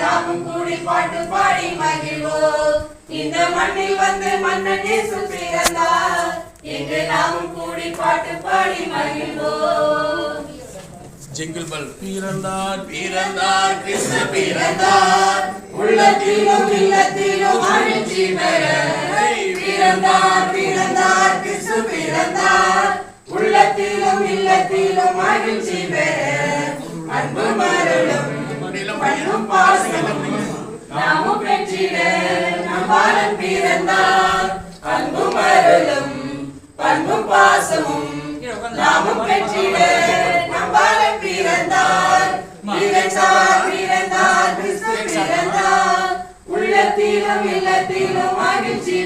நாமும் கூடி பாட்டு பாடி மகிழ்வோம். இந்த மண்ணில் வந்து மன்னன் இயேசு பிறந்தார், இன்று நாமும் கூடி பாட்டு பாடி மகிழ்வோம். Jingle bell. பிறந்தார் பிறந்தார் கிறிஸ்து பிறந்தார், உள்ளத்திலும் இல்லத்திலும் மகிழ்ச்சி பெற. பிறந்தார் பிறந்தார் கிறிஸ்து பிறந்தார், உள்ளத்திலும் இல்லத்திலும் மகிழ்ச்சி பெற. அன்பும் அருளும் பண்பும் பாசமும் நாமும் பெற்றிட நம் பாலன் பிறந்தார். அன்பும் அருளும் பண்பும் பாசமும் நாமும் பெற்றிட நம் பாலன் பிறந்தார். பிறந்தார் பிறந்தார் கிறிஸ்து பிறந்தார், உள்ளத்திலும் இல்லத்திலும் மகிழ்ச்சி